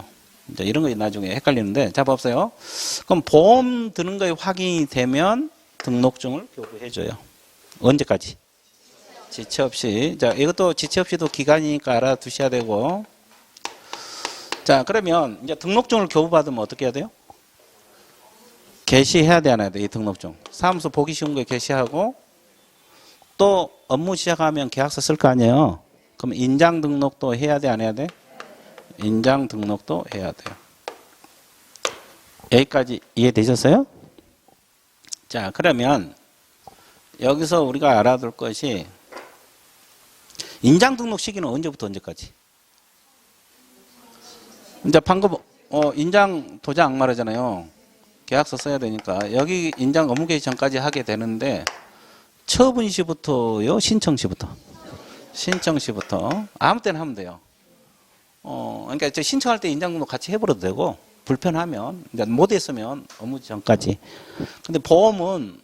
이제 이런 거 나중에 헷갈리는데, 자, 봐보세요. 그럼 보험 드는 거에 확인이 되면 등록증을 교부해줘요. 언제까지? 지체 없이. 자, 이것도 지체 없이도 기간이니까 알아두셔야 되고. 자, 그러면 이제 등록증을 교부받으면 어떻게 해야 돼요? 개시해야 돼, 안 해야 돼? 이 등록증. 사무소 보기 쉬운 거에 개시하고, 또 업무 시작하면 계약서 쓸 거 아니에요? 그럼 인장 등록도 해야 돼, 안 해야 돼? 인장 등록도 해야 돼요. 여기까지 이해되셨어요? 자, 그러면 여기서 우리가 알아둘 것이 인장 등록 시기는 언제부터 언제까지? 이제 방금 인장 도장 말하잖아요. 계약서 써야 되니까 여기 인장 업무 개시 전까지 하게 되는데 처분 시부터요, 신청 시부터? 신청 시부터. 아무 때나 하면 돼요. 그러니까 신청할 때 인장 등록 같이 해버려도 되고, 불편하면, 이제 못했으면 업무 전까지. 근데 보험은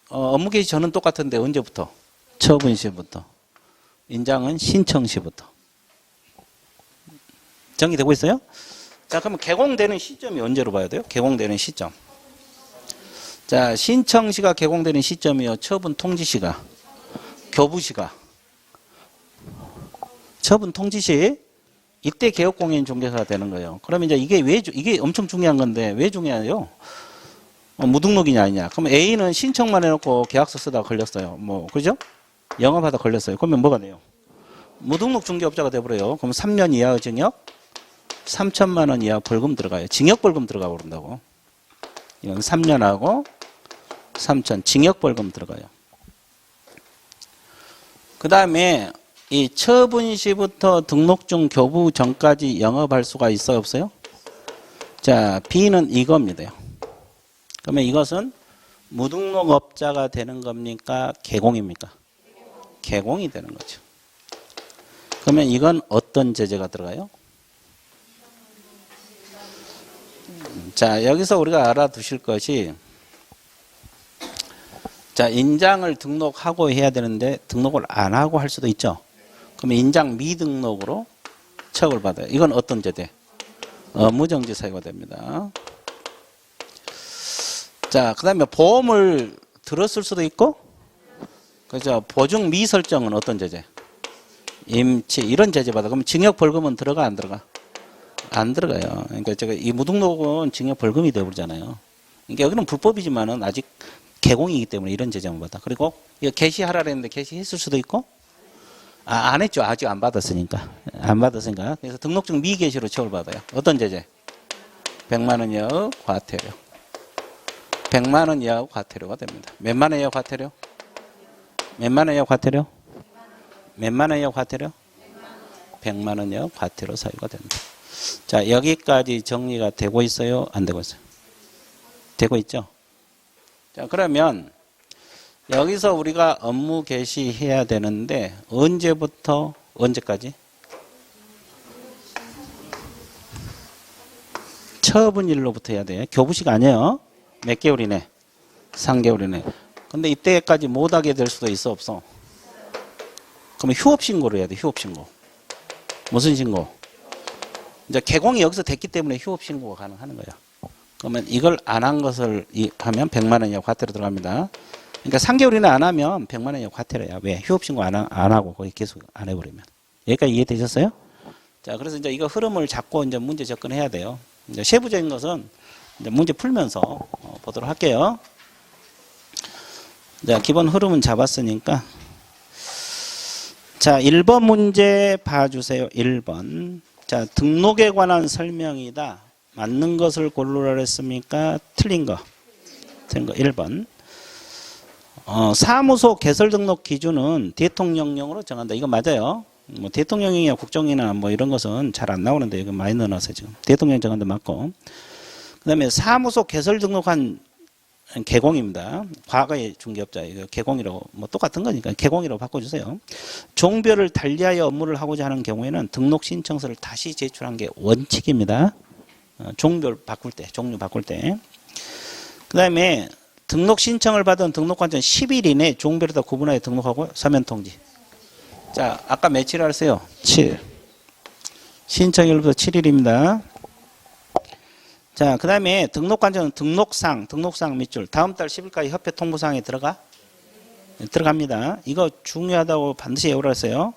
업무 개시 전은 똑같은데 언제부터? 처분 시부터. 인장은 신청 시부터. 정리되고 있어요? 자, 그러면 개공되는 시점이 언제로 봐야 돼요? 개공되는 시점. 자, 신청시가 개공되는 시점이요. 처분 통지시가, 교부시가. 처분 통지시, 이때 개업공인 중개사가 되는 거예요. 그러면 이제 이게 엄청 중요한 건데, 왜 중요해요? 무등록이냐 아니냐. 그러면 A는 신청만 해놓고 계약서 쓰다가 걸렸어요. 그죠? 영업하다 걸렸어요. 그러면 뭐가 돼요? 무등록 중개업자가 돼버려요. 그럼 3년 이하의 징역, 3천만 원 이하 벌금 들어가요. 징역 벌금 들어가 버린다고. 이건 3년하고 3천 징역 벌금 들어가요. 그 다음에 이 처분시부터 등록중 교부 전까지 영업할 수가 있어요, 없어요? 자, B는 이겁니다. 그러면 이것은 무등록업자가 되는 겁니까? 개공입니까? 개공이 되는 거죠. 그러면 이건 어떤 제재가 들어가요? 자, 여기서 우리가 알아두실 것이, 자, 인장을 등록하고 해야 되는데 등록을 안 하고 할 수도 있죠. 그러면 인장 미등록으로 처벌 받아요. 이건 어떤 제재? 업무정지 사유가 됩니다. 자, 그 다음에 보험을 들었을 수도 있고, 그죠? 보증 미설정은 어떤 제재? 임치, 이런 제재 받아. 그럼 징역 벌금은 들어가, 안 들어가? 안 들어가요. 그러니까 제가 이 무등록은 징역 벌금이 되어버리잖아요. 그러니까 여기는 불법이지만은 아직 개공이기 때문에 이런 제재만 받아. 그리고 이거 개시하라 그랬는데 개시했을 수도 있고, 안 했죠. 아직 안 받았으니까. 안 받았으니까. 그래서 등록증 미개시로 처벌받아요. 어떤 제재? 100만 원 이하 과태료. 100만 원 이하 과태료가 됩니다. 몇만 원 이하 과태료? 몇만 원 이하 과태료? 몇만 원 이하 과태료? 100만 원 이하 과태료 사유가 됩니다. 자, 여기까지 정리가 되고 있어요? 안 되고 있어요? 되고 있죠? 자, 그러면 여기서 우리가 업무 개시해야 되는데 언제부터 언제까지? 처분일로부터 해야 돼요. 교부시가 아니에요. 몇 개월 이내? 3개월 이내. 근데 이때까지 못하게 될 수도 있어, 없어? 그러면 휴업신고를 해야 돼, 휴업신고. 무슨 신고? 이제 개공이 여기서 됐기 때문에 휴업신고가 가능한 거예요. 그러면 이걸 안 한 것을 하면 100만 원 이하 과태료 들어갑니다. 그러니까 3개월 이내 안 하면 100만 원 이하 과태료야. 왜? 휴업신고 안 하고 거기 계속 안 해버리면. 여기까지 이해되셨어요? 자, 그래서 이제 이거 흐름을 잡고 이제 문제 접근해야 돼요. 이제 세부적인 것은 이제 문제 풀면서 보도록 할게요. 자, 기본 흐름은 잡았으니까. 자, 1번 문제 봐주세요. 1번. 자, 등록에 관한 설명이다. 맞는 것을 고르라 그랬습니까? 틀린 거. 틀린 거 1번. 사무소 개설 등록 기준은 대통령령으로 정한다. 이거 맞아요. 뭐 대통령령이나 국정이나 뭐 이런 것은 잘 안 나오는데 이거 많이 넣어놨어요. 지금 대통령 정한다 맞고. 그다음에 사무소 개설 등록한 개공입니다. 과거의 중개업자 이거 개공이라고 뭐 똑같은 거니까 개공이라고 바꿔주세요. 종별을 달리하여 업무를 하고자 하는 경우에는 등록 신청서를 다시 제출한 게 원칙입니다. 종별 바꿀 때, 종류 바꿀 때. 그다음에 등록 신청을 받은 등록관 전 10일 이내 종별에다 구분하여 등록하고 서면 통지. 자, 아까 며칠 알았어요? 7. 신청일부터 7일입니다. 자, 그 다음에 등록관청은 등록상 밑줄. 다음 달 10일까지 협회 통보사항에 들어갑니다. 이거 중요하다고 반드시 외우라 했어요.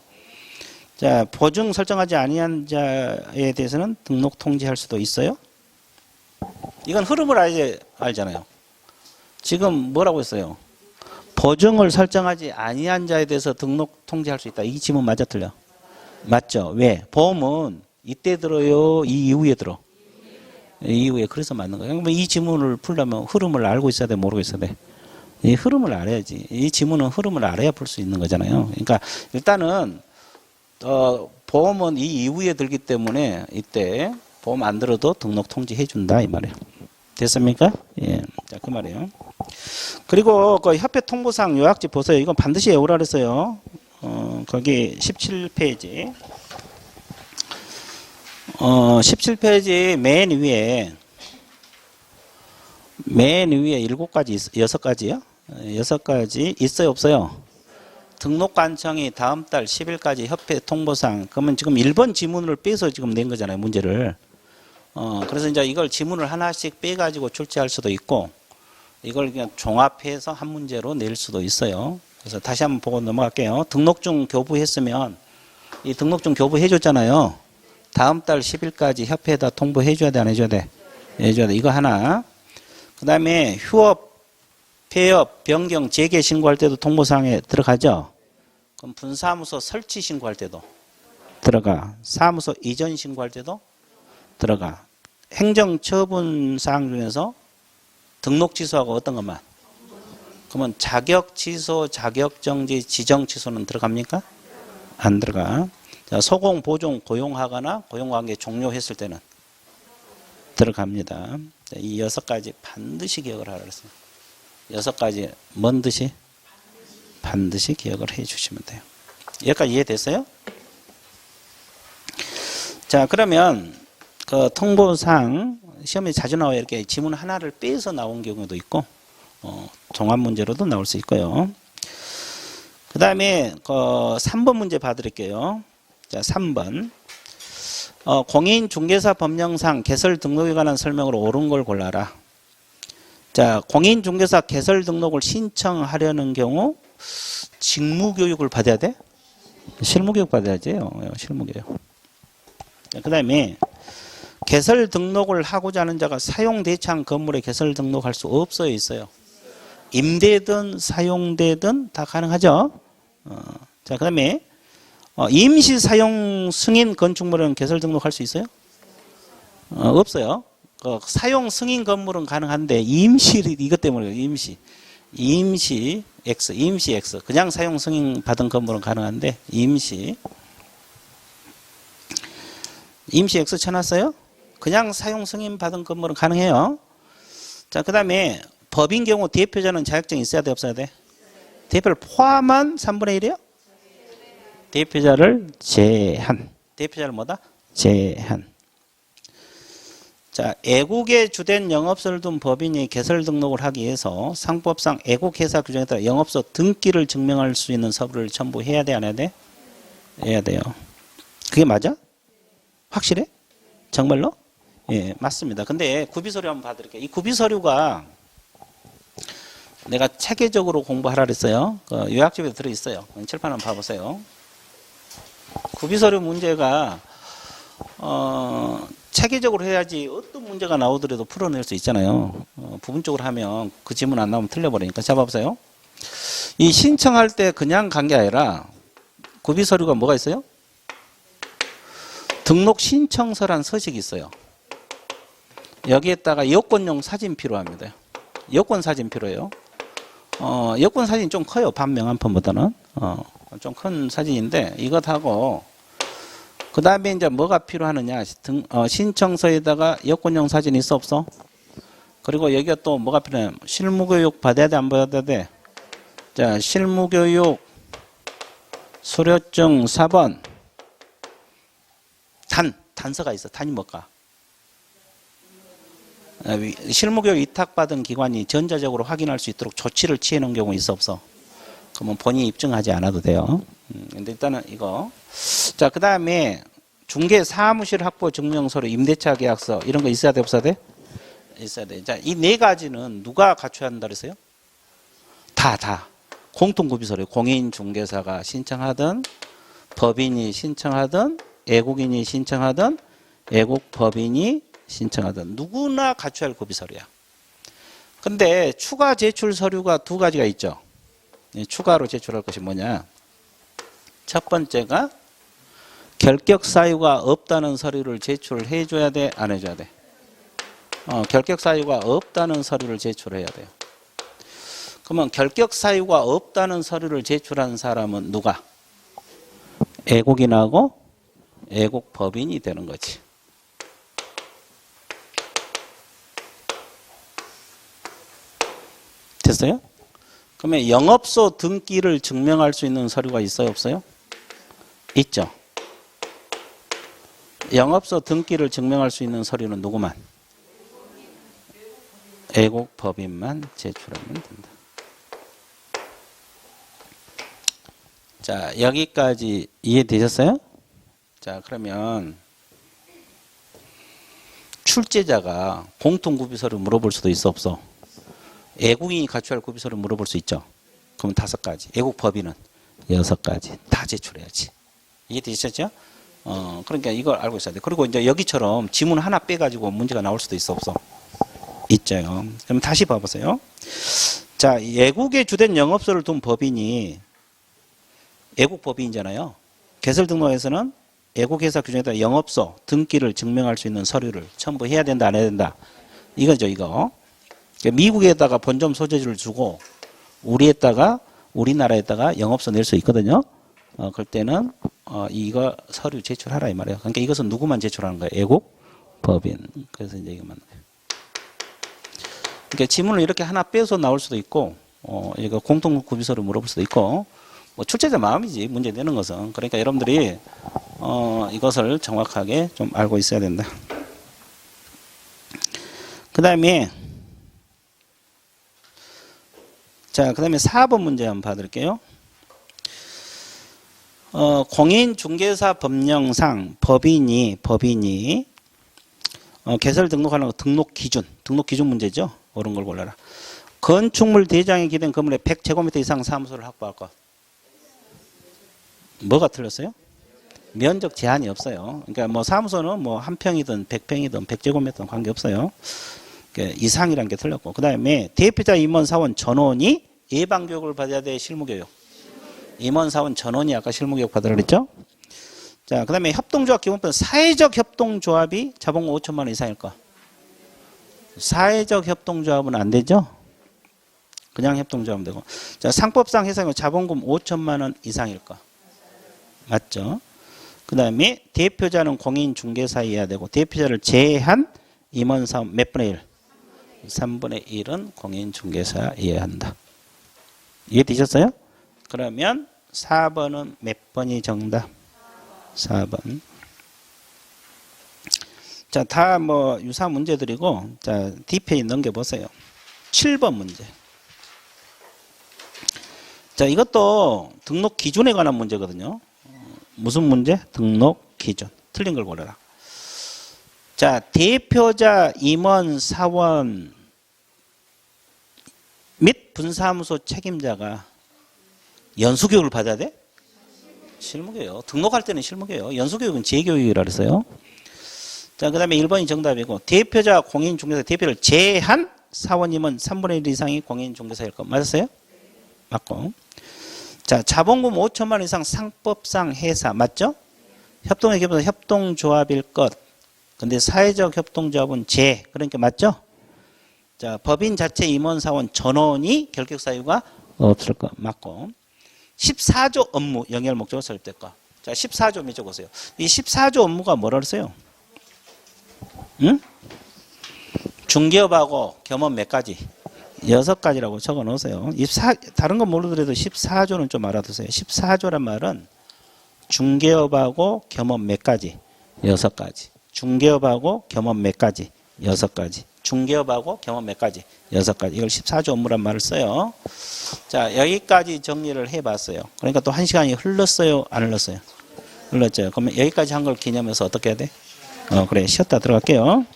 자, 보증 설정하지 아니한 자에 대해서는 등록 통지할 수도 있어요. 이건 흐름을 알잖아요. 지금 뭐라고 했어요? 보증을 설정하지 아니한 자에 대해서 등록 통지할 수 있다. 이 지문 맞아 틀려? 맞죠? 왜? 보험은 이때 들어요? 이 이후에 들어? 이후에. 그래서 맞는 거예요. 그러면 이 지문을 풀려면 흐름을 알고 있어야 돼? 모르고 있어야 돼? 이 흐름을 알아야지. 이 지문은 흐름을 알아야 풀 수 있는 거잖아요. 그러니까 일단은 보험은 이 이후에 들기 때문에 이때 보험 안 들어도 등록 통지해 준다 이 말이에요. 됐습니까? 예. 자, 그 말이에요. 그리고 그 협회 통보사항 요약지 보세요. 이건 반드시 외우라 그랬어요. 거기 17페이지. 17페이지 맨 위에 7가지, 6가지요? 6가지 있어요, 없어요? 등록관청이 다음 달 10일까지 협회 통보사항. 그러면 지금 1번 지문을 빼서 지금 낸 거잖아요, 문제를. 그래서 이제 이걸 지문을 하나씩 빼가지고 출제할 수도 있고, 이걸 그냥 종합해서 한 문제로 낼 수도 있어요. 그래서 다시 한번 보고 넘어갈게요. 등록증 교부했으면, 이 등록증 교부해줬잖아요. 다음 달 10일까지 협회에다 통보해줘야 돼, 안 해줘야 돼? 해줘야 돼. 이거 하나. 그 다음에 휴업, 폐업, 변경, 재개 신고할 때도 통보사항에 들어가죠? 그럼 분사무소 설치 신고할 때도 들어가. 사무소 이전 신고할 때도 들어가. 행정처분사항 중에서 등록 취소하고 어떤 것만? 그러면 자격 취소, 자격 정지, 지정 취소는 들어갑니까? 안 들어가. 자, 소공, 보종, 고용하거나 고용관계 종료했을 때는 들어갑니다. 자, 이 6가지 반드시 기억을 하라 그랬습니다. 6가지 뭔 듯이? 반드시 기억을 해 주시면 돼요. 여기까지 이해됐어요? 자, 그러면 그 통보상 시험에 자주 나와요. 이렇게 지문 하나를 빼서 나온 경우도 있고, 종합 문제로도 나올 수 있고요. 그 다음에 3번 문제 봐드릴게요. 자, 3번. 공인중개사 법령상 개설 등록에 관한 설명으로 옳은 걸 골라라. 자, 공인중개사 개설 등록을 신청하려는 경우 직무교육을 받아야 돼? 실무교육 받아야지. 실무교육. 그 다음에 개설 등록을 하고자 하는 자가 사용대상 건물에 개설 등록할 수 없어요, 있어요? 임대든 사용되든 다 가능하죠. 자, 그 다음에 임시 사용 승인 건축물은 개설 등록할 수 있어요? 없어요. 사용 승인 건물은 가능한데 임시, 이것 때문에 임시 X 그냥 사용 승인 받은 건물은 가능한데 임시 X 쳐놨어요? 그냥 사용 승인 받은 건물은 가능해요. 자, 그 다음에 법인 경우 대표자는 자격증이 있어야 돼, 없어야 돼? 대표를 포함한 3분의 1이요? 대표자를 제한. 대표자를 뭐다? 제한. 자, 애국에 주된 영업소를 둔 법인이 개설 등록을 하기 위해서 상법상 애국회사 규정에 따라 영업소 등기를 증명할 수 있는 서류를 첨부해야 돼, 안 해야 돼? 해야 돼요. 그게 맞아? 확실해? 정말로? 예, 맞습니다. 근데 구비서류 한번 봐드릴게요. 이 구비서류가 내가 체계적으로 공부하라 그랬어요. 요약집에 들어있어요. 칠판 한번 봐보세요. 구비서류 문제가 체계적으로 해야지 어떤 문제가 나오더라도 풀어낼 수 있잖아요. 부분적으로 하면 그 지문 안 나오면 틀려버리니까. 잡아보세요. 이 신청할 때 그냥 간 게 아니라 구비서류가 뭐가 있어요? 등록 신청서란 서식이 있어요. 여기에다가 여권용 사진 필요합니다. 여권 사진 필요해요. 여권 사진 좀 커요. 반명함폰보다는. 좀 큰 사진인데 이것하고 그 다음에 이제 뭐가 필요하느냐. 신청서에다가 여권용 사진 있어 없어? 그리고 여기가 또 뭐가 필요해? 실무교육 받아야 돼, 안 받아야 돼? 자, 실무교육 수료증 4번 단서가 있어. 단이 뭘까? 실무교육 위탁받은 기관이 전자적으로 확인할 수 있도록 조치를 취해놓은 경우 있어 없어? 그러면 본인이 입증하지 않아도 돼요. 근데 일단은 이거. 자, 그 다음에 중개 사무실 확보 증명서류, 임대차 계약서 이런 거 있어야 돼, 없어야 돼? 있어야 돼. 자, 이 4가지는 누가 갖춰야 한다 그랬어요? 다. 공통구비서류. 공인중개사가 신청하든 법인이 신청하든 애국인이 신청하든 애국법인이 신청하든 누구나 갖춰야 할 구비서류야. 근데 추가 제출 서류가 2가지가 있죠. 추가로 제출할 것이 뭐냐. 첫 번째가 결격 사유가 없다는 서류를 제출해 줘야 돼, 안 해줘야 돼? 결격 사유가 없다는 서류를 제출해야 돼요. 그러면 결격 사유가 없다는 서류를 제출한 사람은 누가? 애국인하고 애국법인이 되는 거지. 됐어요? 그러면 영업소 등기를 증명할 수 있는 서류가 있어요, 없어요? 있죠. 영업소 등기를 증명할 수 있는 서류는 누구만? 애국법인만 제출하면 된다. 자, 여기까지 이해되셨어요? 자, 그러면 출제자가 공통구비서를 물어볼 수도 있어, 없어? 애국인이 갖춰야 할 구비서를 물어볼 수 있죠. 그럼 5가지. 애국법인은 6가지. 다 제출해야지. 이해되셨죠? 그러니까 이걸 알고 있어야 돼. 그리고 이제 여기처럼 지문 하나 빼가지고 문제가 나올 수도 있어, 없어? 있죠. 그럼 다시 봐보세요. 자, 애국의 주된 영업소를 둔 법인이 애국법인이잖아요. 개설등록에서는 애국회사 규정에 따라 영업소 등기를 증명할 수 있는 서류를 첨부해야 된다, 안 해야 된다. 이거죠, 이거. 미국에다가 본점 소재지를 주고 우리나라에다가 영업소 낼 수 있거든요. 그럴 때는 이거 서류 제출하라 이 말이에요. 그러니까 이것은 누구만 제출하는 거예요? 애국법인. 그래서 이제 이거만. 그러니까 지문을 이렇게 하나 빼서 나올 수도 있고, 이거 공통구비서를 물어볼 수도 있고, 뭐 출제자 마음이지 문제 내는 것은. 그러니까 여러분들이 이것을 정확하게 좀 알고 있어야 된다. 그 다음에 자, 그 다음에 4번 문제 한번 봐드릴게요. 공인중개사 법령상 법인이 개설 등록하는 등록 기준 문제죠. 옳은 걸 골라라. 건축물 대장에 기댄 건물에 100제곱미터 이상 사무소를 확보할 것. 뭐가 틀렸어요? 면적 제한이 없어요. 그러니까 뭐 사무소는 뭐 한 평이든 100평이든 100제곱미터든 관계없어요. 이상이란 게 틀렸고. 그 다음에 대표자 임원 사원 전원이 예방교육을 받아야 돼, 실무교육? 임원 사원 전원이 아까 실무교육 받으라 그랬죠? 자, 그 다음에 협동조합 기본법 사회적 협동조합이 자본금 5천만 원 이상일 거. 사회적 협동조합은 안 되죠? 그냥 협동조합은 되고. 자, 상법상 해석은 자본금 5천만 원 이상일 거. 맞죠? 그 다음에 대표자는 공인중개사여야 되고 대표자를 제외한 임원사원 몇 분의 1? 3분의 1은 공인중개사여야 한다. 이해되셨어요? 그러면 4번은 몇 번이 정답? 4번. 자, 다 뭐 유사한 문제들이고, 자, D페이지 넘겨보세요. 7번 문제. 자, 이것도 등록 기준에 관한 문제거든요. 무슨 문제? 등록 기준. 틀린 걸 고르라. 자, 대표자, 임원, 사원 및 분사무소 책임자가 연수교육을 받아야 돼? 실무교육. 등록할 때는 실무교육. 연수교육은 재교육이라 그랬어요. 자, 그 다음에 1번이 정답이고, 대표자, 공인중개사, 대표를 제한 사원임은 3분의 1 이상이 공인중개사일 것. 맞았어요? 맞고. 자, 자본금 5천만 원 이상 상법상 회사. 맞죠? 협동의 기본은 협동조합일 것. 근데 사회적 협동조합은 제. 그러니까 맞죠? 자, 법인 자체 임원사원 전원이 결격 사유가 없을 것. 맞고. 14조 업무 영열 목적으로 설립될 것. 자, 14조 몇 적으세요? 이 14조 업무가 뭐라 그랬어요? 응? 중개업하고 겸업 몇 가지? 6가지라고 적어 놓으세요. 다른 건 모르더라도 14조는 좀 알아두세요. 14조란 말은 중개업하고 겸업 몇 가지? 6가지. 중개업하고 겸업 몇 가지? 6가지. 중개업하고 겸업 몇 가지? 6가지. 이걸 14조 업무란 말을 써요. 자, 여기까지 정리를 해봤어요. 그러니까 또 1시간이 흘렀어요? 안 흘렀어요? 흘렀죠. 그러면 여기까지 한 걸 기념해서 어떻게 해야 돼? 그래, 쉬었다 들어갈게요.